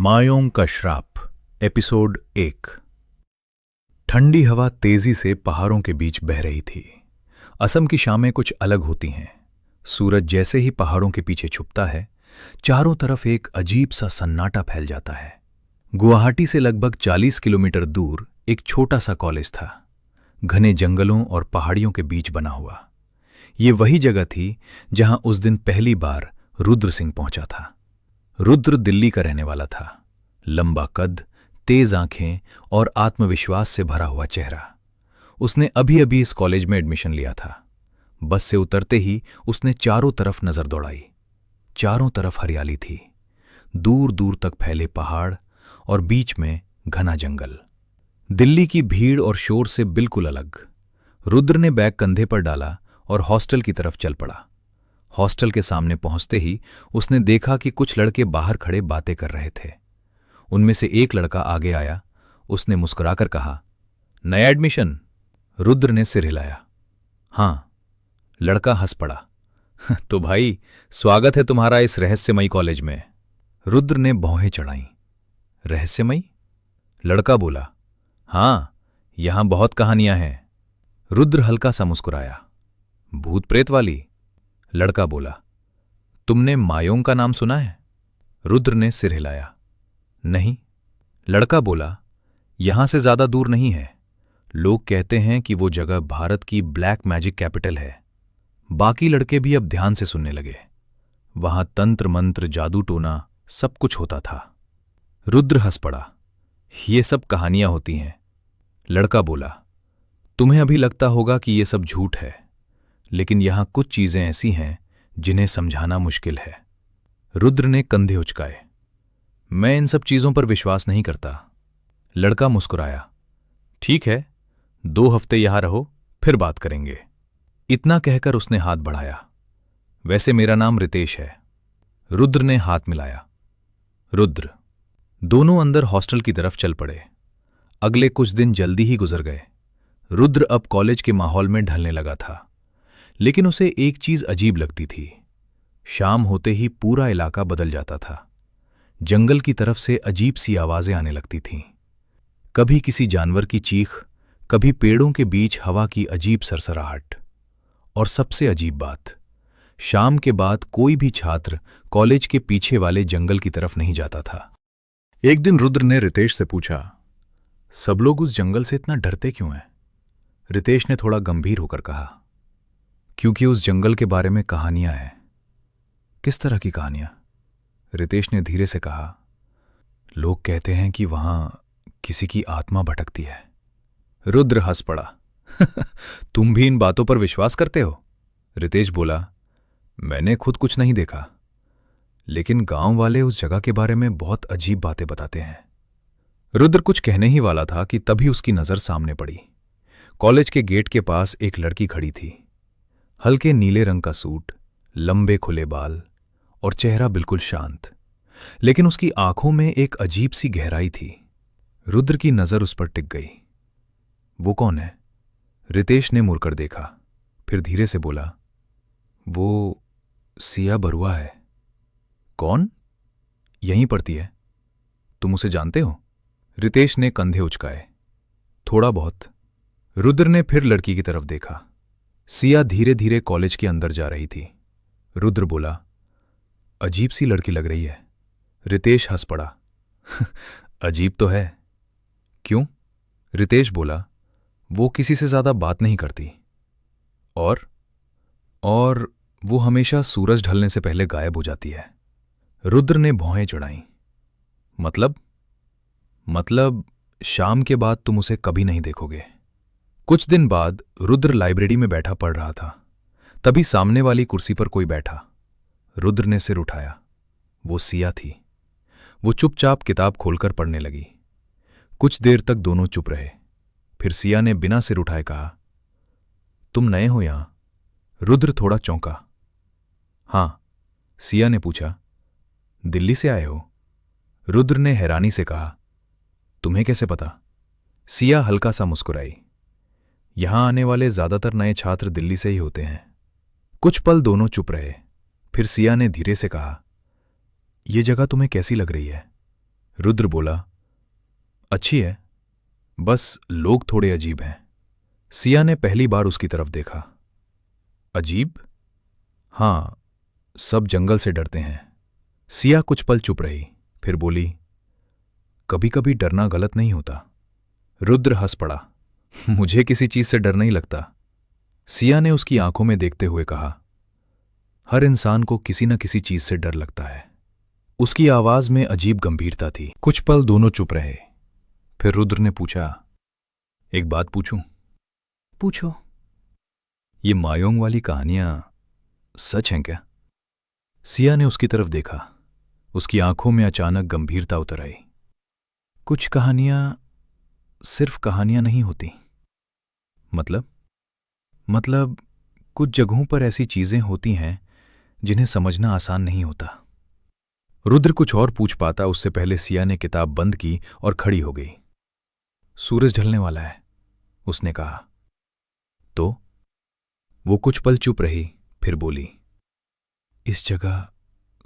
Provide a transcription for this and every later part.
मायोंग का श्राप एपिसोड 1। ठंडी हवा तेजी से पहाड़ों के बीच बह रही थी। असम की शामें कुछ अलग होती हैं। सूरज जैसे ही पहाड़ों के पीछे छुपता है, चारों तरफ एक अजीब सा सन्नाटा फैल जाता है। गुवाहाटी से लगभग 40 किलोमीटर दूर एक छोटा सा कॉलेज था, घने जंगलों और पहाड़ियों के बीच बना हुआ। ये वही जगह थी जहां उस दिन पहली बार रुद्र सिंह पहुंचा था। रुद्र दिल्ली का रहने वाला था। लंबा कद, तेज आंखें और आत्मविश्वास से भरा हुआ चेहरा। उसने अभी अभी इस कॉलेज में एडमिशन लिया था। बस से उतरते ही उसने चारों तरफ नजर दौड़ाई। चारों तरफ हरियाली थी, दूर दूर तक फैले पहाड़ और बीच में घना जंगल। दिल्ली की भीड़ और शोर से बिल्कुल अलग। रुद्र ने बैग कंधे पर डाला और हॉस्टल की तरफ चल पड़ा। हॉस्टल के सामने पहुंचते ही उसने देखा कि कुछ लड़के बाहर खड़े बातें कर रहे थे। उनमें से एक लड़का आगे आया। उसने मुस्कुराकर कहा, नया एडमिशन? रुद्र ने सिर हिलाया। हां। लड़का हंस पड़ा। तो भाई, स्वागत है तुम्हारा इस रहस्यमयी कॉलेज में। रुद्र ने भौहें चढ़ाईं। रहस्यमयी? लड़का बोला, हां, यहां बहुत कहानियां हैं। रुद्र हल्का सा मुस्कुराया। भूत प्रेत वाली? लड़का बोला, तुमने मायोंग का नाम सुना है? रुद्र ने सिर हिलाया। नहीं। लड़का बोला, यहां से ज्यादा दूर नहीं है। लोग कहते हैं कि वो जगह भारत की ब्लैक मैजिक कैपिटल है। बाकी लड़के भी अब ध्यान से सुनने लगे। वहां तंत्र मंत्र, जादू टोना सब कुछ होता था। रुद्र हंस पड़ा। ये सब कहानियां होती हैं। लड़का बोला, तुम्हें अभी लगता होगा कि ये सब झूठ है, लेकिन यहां कुछ चीजें ऐसी हैं जिन्हें समझाना मुश्किल है। रुद्र ने कंधे उचकाए। मैं इन सब चीजों पर विश्वास नहीं करता। लड़का मुस्कुराया। ठीक है, 2 हफ्ते यहां रहो, फिर बात करेंगे। इतना कहकर उसने हाथ बढ़ाया। वैसे मेरा नाम रितेश है। रुद्र ने हाथ मिलाया। रुद्र। दोनों अंदर हॉस्टल की तरफ चल पड़े। अगले कुछ दिन जल्दी ही गुजर गए। रुद्र अब कॉलेज के माहौल में ढलने लगा था, लेकिन उसे एक चीज अजीब लगती थी। शाम होते ही पूरा इलाका बदल जाता था। जंगल की तरफ से अजीब सी आवाजें आने लगती थीं। कभी किसी जानवर की चीख, कभी पेड़ों के बीच हवा की अजीब सरसराहट। और सबसे अजीब बात, शाम के बाद कोई भी छात्र कॉलेज के पीछे वाले जंगल की तरफ नहीं जाता था। एक दिन रुद्र ने रितेश से पूछा, सब लोग उस जंगल से इतना डरते क्यों हैं? रितेश ने थोड़ा गंभीर होकर कहा, क्योंकि उस जंगल के बारे में कहानियां हैं। किस तरह की कहानियां? रितेश ने धीरे से कहा, लोग कहते हैं कि वहां किसी की आत्मा भटकती है। रुद्र हंस पड़ा। तुम भी इन बातों पर विश्वास करते हो? रितेश बोला, मैंने खुद कुछ नहीं देखा, लेकिन गांव वाले उस जगह के बारे में बहुत अजीब बातें बताते हैं। रुद्र कुछ कहने ही वाला था कि तभी उसकी नजर सामने पड़ी। कॉलेज के गेट के पास एक लड़की खड़ी थी। हल्के नीले रंग का सूट, लंबे खुले बाल और चेहरा बिल्कुल शांत, लेकिन उसकी आंखों में एक अजीब सी गहराई थी। रुद्र की नजर उस पर टिक गई। वो कौन है? रितेश ने मुड़कर देखा, फिर धीरे से बोला, वो सिया बरुआ है। कौन? यहीं पढ़ती है। तुम उसे जानते हो? रितेश ने कंधे उचकाए। थोड़ा बहुत। रुद्र ने फिर लड़की की तरफ देखा। सिया धीरे धीरे कॉलेज के अंदर जा रही थी। रुद्र बोला, अजीब सी लड़की लग रही है। रितेश हंस पड़ा। अजीब तो है। क्यों? रितेश बोला, वो किसी से ज्यादा बात नहीं करती। और वो हमेशा सूरज ढलने से पहले गायब हो जाती है। रुद्र ने भौहें चढ़ाईं। मतलब शाम के बाद तुम उसे कभी नहीं देखोगे। कुछ दिन बाद रुद्र लाइब्रेरी में बैठा पढ़ रहा था। तभी सामने वाली कुर्सी पर कोई बैठा। रुद्र ने सिर उठाया। वो सिया थी। वो चुपचाप किताब खोलकर पढ़ने लगी। कुछ देर तक दोनों चुप रहे। फिर सिया ने बिना सिर उठाए कहा, तुम नए हो यहां? रुद्र थोड़ा चौंका। हां। सिया ने पूछा, दिल्ली से आए हो? रुद्र ने हैरानी से कहा, तुम्हें कैसे पता? सिया हल्का सा मुस्कुराई। यहां आने वाले ज्यादातर नए छात्र दिल्ली से ही होते हैं। कुछ पल दोनों चुप रहे। फिर सिया ने धीरे से कहा, यह जगह तुम्हें कैसी लग रही है? रुद्र बोला, अच्छी है, बस लोग थोड़े अजीब हैं। सिया ने पहली बार उसकी तरफ देखा। अजीब? हाँ, सब जंगल से डरते हैं। सिया कुछ पल चुप रही, फिर बोली, कभी कभी डरना गलत नहीं होता। रुद्र हंस पड़ा, मुझे किसी चीज से डर नहीं लगता। सिया ने उसकी आंखों में देखते हुए कहा, हर इंसान को किसी न किसी चीज से डर लगता है। उसकी आवाज में अजीब गंभीरता थी। कुछ पल दोनों चुप रहे, फिर रुद्र ने पूछा, एक बात पूछूं? पूछो। ये मायोंग वाली कहानियां सच हैं क्या? सिया ने उसकी तरफ देखा। उसकी आंखों में अचानक गंभीरता उतर आई। कुछ कहानियां सिर्फ कहानियां नहीं होती। मतलब कुछ जगहों पर ऐसी चीजें होती हैं जिन्हें समझना आसान नहीं होता। रुद्र कुछ और पूछ पाता उससे पहले सिया ने किताब बंद की और खड़ी हो गई। सूरज ढलने वाला है, उसने कहा। तो? वो कुछ पल चुप रही, फिर बोली, इस जगह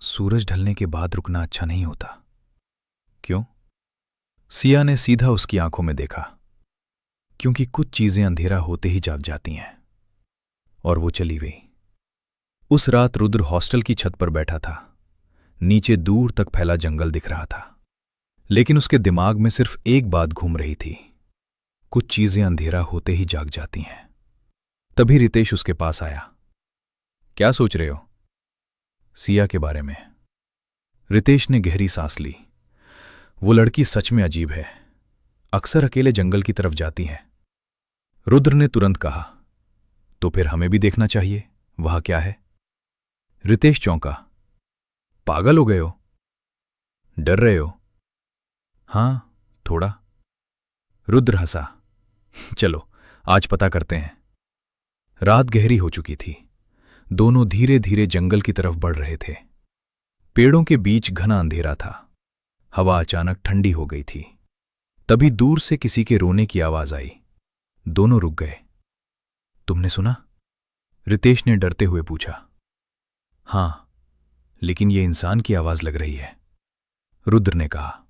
सूरज ढलने के बाद रुकना अच्छा नहीं होता। क्यों? सिया ने सीधा उसकी आंखों में देखा। क्योंकि कुछ चीजें अंधेरा होते ही जाग जाती हैं। और वो चली गई। उस रात रुद्र हॉस्टल की छत पर बैठा था। नीचे दूर तक फैला जंगल दिख रहा था, लेकिन उसके दिमाग में सिर्फ एक बात घूम रही थी, कुछ चीजें अंधेरा होते ही जाग जाती हैं। तभी रितेश उसके पास आया। क्या सोच रहे हो? सिया के बारे में। रितेश ने गहरी सांस ली। वो लड़की सच में अजीब है, अक्सर अकेले जंगल की तरफ जाती है। रुद्र ने तुरंत कहा, तो फिर हमें भी देखना चाहिए, वहां क्या है? रितेश चौंका। पागल हो गए हो? डर रहे हो? हां, थोड़ा। रुद्र हंसा। चलो आज पता करते हैं। रात गहरी हो चुकी थी। दोनों धीरे धीरे जंगल की तरफ बढ़ रहे थे। पेड़ों के बीच घना अंधेरा था। हवा अचानक ठंडी हो गई थी। तभी दूर से किसी के रोने की आवाज आई। दोनों रुक गए। तुमने सुना? रितेश ने डरते हुए पूछा। हां, लेकिन ये इंसान की आवाज लग रही है, रुद्र ने कहा।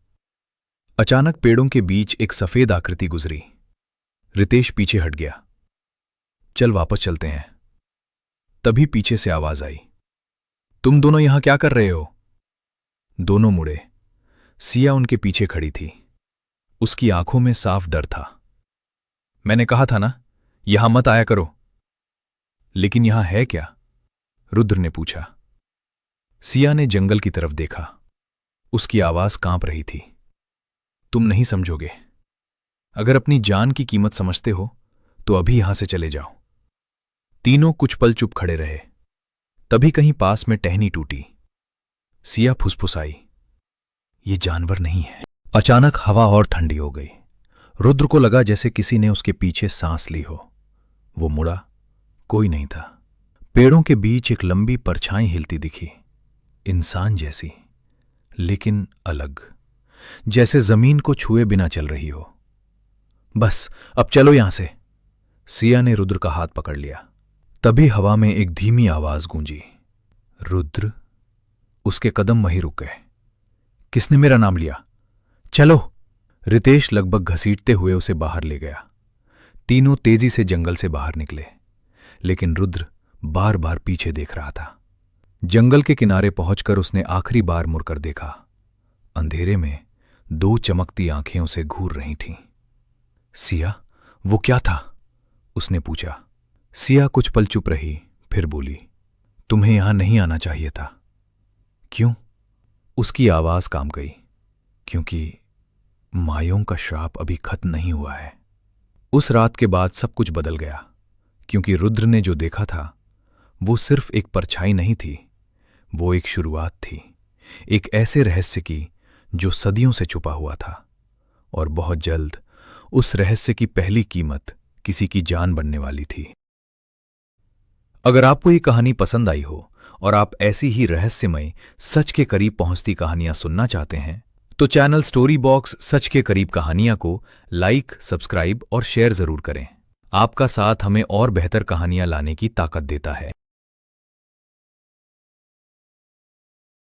अचानक पेड़ों के बीच एक सफेद आकृति गुजरी। रितेश पीछे हट गया। चल वापस चलते हैं। तभी पीछे से आवाज आई, तुम दोनों यहां क्या कर रहे हो? दोनों मुड़े। सिया उनके पीछे खड़ी थी। उसकी आंखों में साफ डर था। मैंने कहा था ना, यहां मत आया करो। लेकिन यहां है क्या? रुद्र ने पूछा। सिया ने जंगल की तरफ देखा। उसकी आवाज कांप रही थी। तुम नहीं समझोगे। अगर अपनी जान की कीमत समझते हो तो अभी यहां से चले जाओ। तीनों कुछ पल चुप खड़े रहे। तभी कहीं पास में टहनी टूटी। सिया फुसफुसाई, ये जानवर नहीं है। अचानक हवा और ठंडी हो गई। रुद्र को लगा जैसे किसी ने उसके पीछे सांस ली हो। वो मुड़ा, कोई नहीं था। पेड़ों के बीच एक लंबी परछाई हिलती दिखी, इंसान जैसी, लेकिन अलग, जैसे जमीन को छुए बिना चल रही हो। बस अब चलो यहां से। सिया ने रुद्र का हाथ पकड़ लिया। तभी हवा में एक धीमी आवाज गूंजी, रुद्र। उसके कदम वहीं रुक गए। किसने मेरा नाम लिया? चलो। रितेश लगभग घसीटते हुए उसे बाहर ले गया। तीनों तेजी से जंगल से बाहर निकले, लेकिन रुद्र बार बार पीछे देख रहा था। जंगल के किनारे पहुंचकर उसने आखिरी बार मुड़कर देखा। अंधेरे में दो चमकती आंखें उसे घूर रही थीं। सिया, वो क्या था? उसने पूछा। सिया कुछ पल चुप रही, फिर बोली, तुम्हें यहां नहीं आना चाहिए था। क्यों? उसकी आवाज कांप गई। क्योंकि मायोंग का श्राप अभी खत्म नहीं हुआ है। उस रात के बाद सब कुछ बदल गया, क्योंकि रुद्र ने जो देखा था वो सिर्फ एक परछाई नहीं थी, वो एक शुरुआत थी, एक ऐसे रहस्य की जो सदियों से छुपा हुआ था। और बहुत जल्द उस रहस्य की पहली कीमत किसी की जान बनने वाली थी। अगर आपको ये कहानी पसंद आई हो और आप ऐसी ही रहस्यमय, सच के करीब पहुंचती कहानियां सुनना चाहते हैं, तो चैनल स्टोरी बॉक्स सच के करीब कहानियां को लाइक, सब्सक्राइब और शेयर जरूर करें। आपका साथ हमें और बेहतर कहानियां लाने की ताकत देता है।